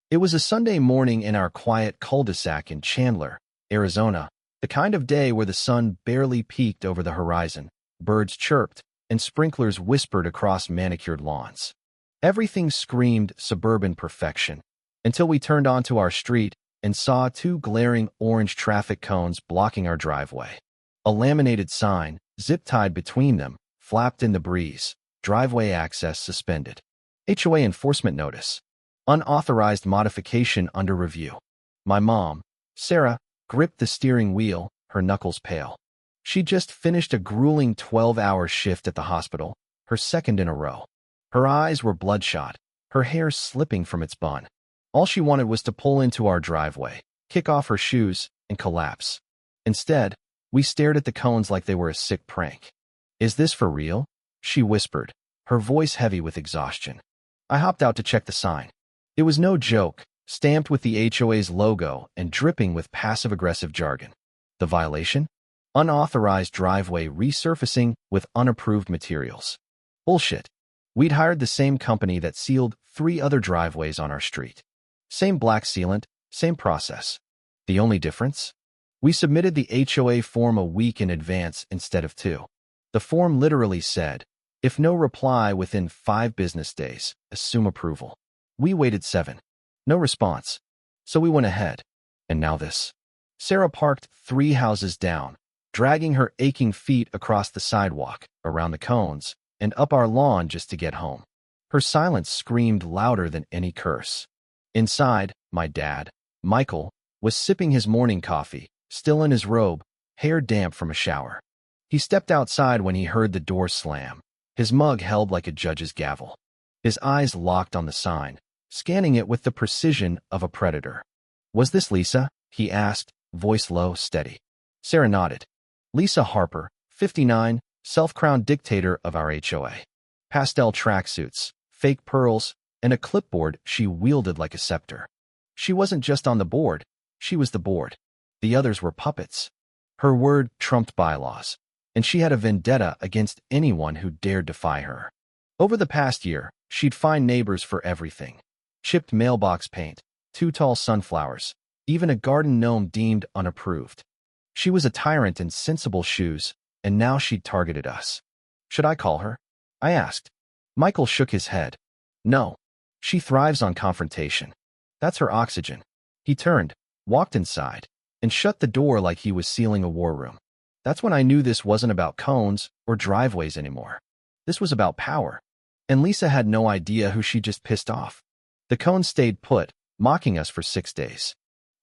It was a Sunday morning in our quiet cul-de-sac in Chandler, Arizona, the kind of day where the sun barely peeked over the horizon, birds chirped, and sprinklers whispered across manicured lawns. Everything screamed suburban perfection, until we turned onto our street and saw two glaring orange traffic cones blocking our driveway. A laminated sign, zip-tied between them, flapped in the breeze, driveway access suspended. HOA enforcement notice. Unauthorized modification under review. My mom, Sarah, gripped the steering wheel, her knuckles pale. She'd just finished a grueling 12-hour shift at the hospital, her second in a row. Her eyes were bloodshot, her hair slipping from its bun. All she wanted was to pull into our driveway, kick off her shoes, and collapse. Instead, we stared at the cones like they were a sick prank. "Is this for real?" she whispered, her voice heavy with exhaustion. I hopped out to check the sign. It was no joke, stamped with the HOA's logo and dripping with passive-aggressive jargon. The violation? Unauthorized driveway resurfacing with unapproved materials. Bullshit. We'd hired the same company that sealed 3 other driveways on our street. Same black sealant, same process. The only difference? We submitted the HOA form a week in advance instead of 2. The form literally said, if no reply within 5 business days, assume approval. We waited 7. No response. So we went ahead. And now this. Sarah parked 3 houses down, dragging her aching feet across the sidewalk, around the cones, and up our lawn just to get home. Her silence screamed louder than any curse. Inside, my dad, Michael, was sipping his morning coffee, still in his robe, hair damp from a shower. He stepped outside when he heard the door slam, his mug held like a judge's gavel. His eyes locked on the sign, scanning it with the precision of a predator. "Was this Lisa?" he asked, voice low, steady. Sarah nodded. Lisa Harper, 59, self-crowned dictator of our HOA. Pastel tracksuits, fake pearls, and a clipboard she wielded like a scepter. She wasn't just on the board, she was the board. The others were puppets. Her word trumped bylaws, and she had a vendetta against anyone who dared defy her. Over the past year, she'd fined neighbors for everything. Chipped mailbox paint, 2 tall sunflowers, even a garden gnome deemed unapproved. She was a tyrant in sensible shoes, and now she'd targeted us. Should I call her? I asked. Michael shook his head. No. She thrives on confrontation. That's her oxygen. He turned, walked inside, and shut the door like he was sealing a war room. That's when I knew this wasn't about cones or driveways anymore. This was about power. And Lisa had no idea who she just pissed off. The cones stayed put, mocking us for 6 days.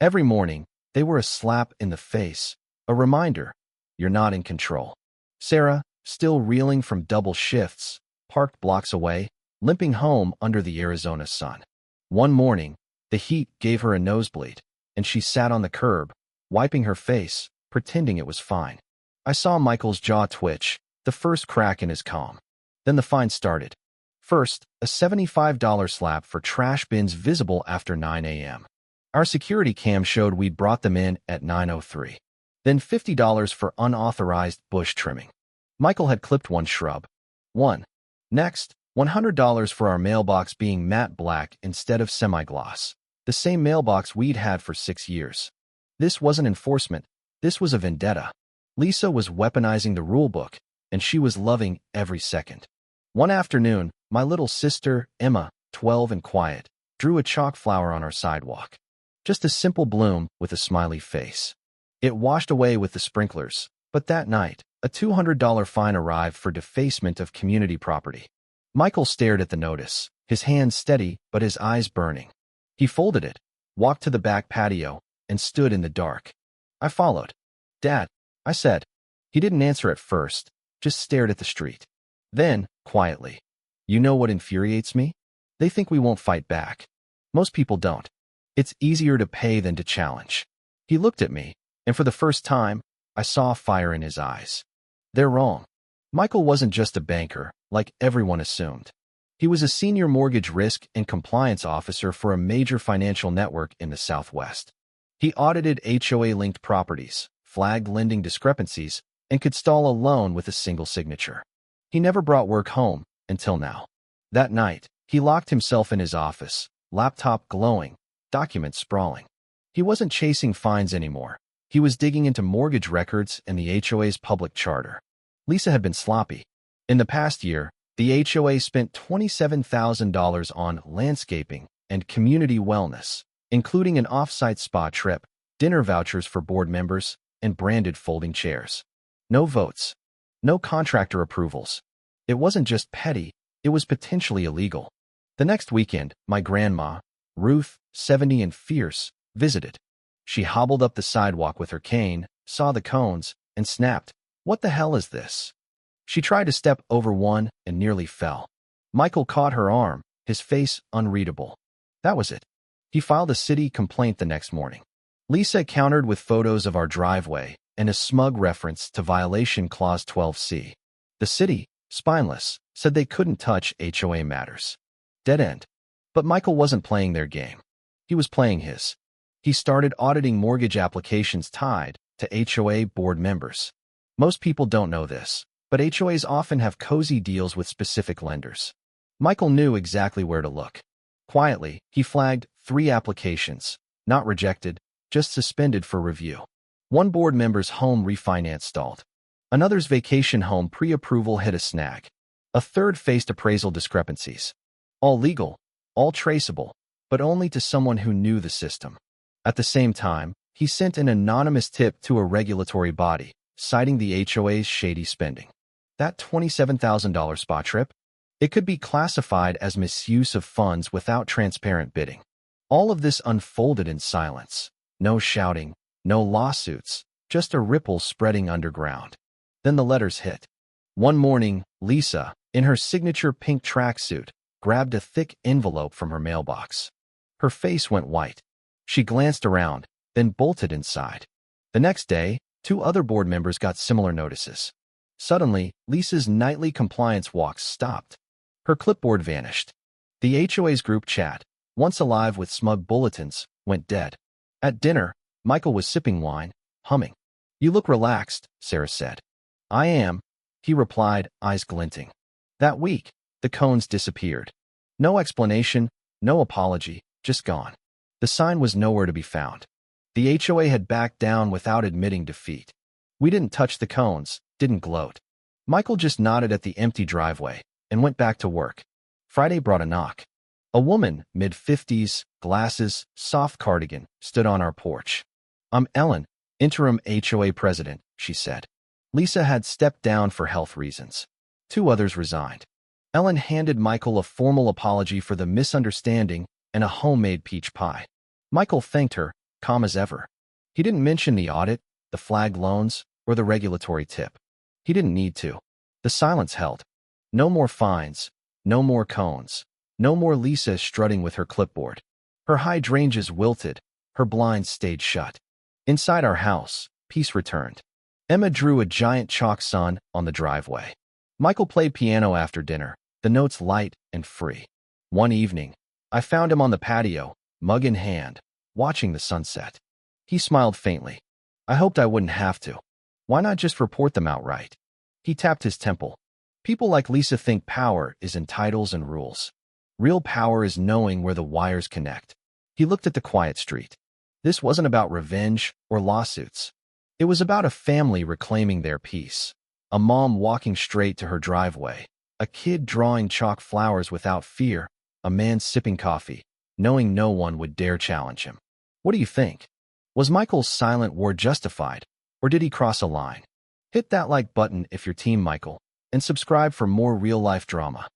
Every morning, they were a slap in the face, a reminder, you're not in control. Sarah, still reeling from double shifts, parked blocks away, limping home under the Arizona sun. One morning, the heat gave her a nosebleed, and she sat on the curb, wiping her face, pretending it was fine. I saw Michael's jaw twitch, the first crack in his calm. Then the fine started. First, a $75 slap for trash bins visible after 9 a.m. Our security cam showed we'd brought them in at 9:03. Then $50 for unauthorized bush trimming. Michael had clipped one shrub. Next, $100 for our mailbox being matte black instead of semi-gloss, the same mailbox we'd had for 6 years. This wasn't enforcement, this was a vendetta. Lisa was weaponizing the rulebook, and she was loving every second. One afternoon, my little sister, Emma, 12 and quiet, drew a chalk flower on our sidewalk. Just a simple bloom with a smiley face. It washed away with the sprinklers, but that night, a $200 fine arrived for defacement of community property. Michael stared at the notice, his hands steady but his eyes burning. He folded it, walked to the back patio, and stood in the dark. I followed. "Dad," I said. He didn't answer at first, just stared at the street. Then, quietly, "You know what infuriates me? They think we won't fight back. Most people don't. It's easier to pay than to challenge." He looked at me, and for the first time, I saw fire in his eyes. They're wrong. Michael wasn't just a banker, like everyone assumed. He was a senior mortgage risk and compliance officer for a major financial network in the Southwest. He audited HOA-linked properties, flagged lending discrepancies, and could stall a loan with a single signature. He never brought work home, until now. That night, he locked himself in his office, laptop glowing, documents sprawling. He wasn't chasing fines anymore. He was digging into mortgage records and the HOA's public charter. Lisa had been sloppy. In the past year, the HOA spent $27,000 on landscaping and community wellness, including an off-site spa trip, dinner vouchers for board members, and branded folding chairs. No votes. No contractor approvals. It wasn't just petty, it was potentially illegal. The next weekend, my grandma, Ruth, 70 and fierce, visited. She hobbled up the sidewalk with her cane, saw the cones, and snapped, "What the hell is this?" She tried to step over one and nearly fell. Michael caught her arm, his face unreadable. That was it. He filed a city complaint the next morning. Lisa countered with photos of our driveway and a smug reference to Violation Clause 12C. The city, spineless, said they couldn't touch HOA matters. Dead end. But Michael wasn't playing their game. He was playing his. He started auditing mortgage applications tied to HOA board members. Most people don't know this, but HOAs often have cozy deals with specific lenders. Michael knew exactly where to look. Quietly, he flagged 3 applications, not rejected, just suspended for review. One board member's home refinance stalled. Another's vacation home pre-approval hit a snag. A third faced appraisal discrepancies. All legal, all traceable, but only to someone who knew the system. At the same time, he sent an anonymous tip to a regulatory body, citing the HOA's shady spending. That $27,000 spa trip? It could be classified as misuse of funds without transparent bidding. All of this unfolded in silence. No shouting, no lawsuits, just a ripple spreading underground. Then the letters hit. One morning, Lisa, in her signature pink tracksuit, grabbed a thick envelope from her mailbox. Her face went white. She glanced around, then bolted inside. The next day, 2 other board members got similar notices. Suddenly, Lisa's nightly compliance walks stopped. Her clipboard vanished. The HOA's group chat, once alive with smug bulletins, went dead. At dinner, Michael was sipping wine, humming. "You look relaxed," Sarah said. "I am," he replied, eyes glinting. That week, the cones disappeared. No explanation, no apology, just gone. The sign was nowhere to be found. The HOA had backed down without admitting defeat. We didn't touch the cones, didn't gloat. Michael just nodded at the empty driveway and went back to work. Friday brought a knock. A woman, mid-50s, glasses, soft cardigan, stood on our porch. "I'm Ellen, interim HOA president," she said. Lisa had stepped down for health reasons. 2 others resigned. Ellen handed Michael a formal apology for the misunderstanding and a homemade peach pie. Michael thanked her, calm as ever. He didn't mention the audit, the flagged loans, or the regulatory tip. He didn't need to. The silence held. No more fines, no more cones, no more Lisa strutting with her clipboard. Her hydrangeas wilted, her blinds stayed shut. Inside our house, peace returned. Emma drew a giant chalk sun on the driveway. Michael played piano after dinner, the notes light and free. One evening, I found him on the patio, mug in hand, watching the sunset. He smiled faintly. I hoped I wouldn't have to. Why not just report them outright? He tapped his temple. People like Lisa think power is in titles and rules. Real power is knowing where the wires connect. He looked at the quiet street. This wasn't about revenge or lawsuits. It was about a family reclaiming their peace. A mom walking straight to her driveway. A kid drawing chalk flowers without fear. A man sipping coffee, knowing no one would dare challenge him. What do you think? Was Michael's silent war justified, or did he cross a line? Hit that like button if you're Team Michael, and subscribe for more real-life drama.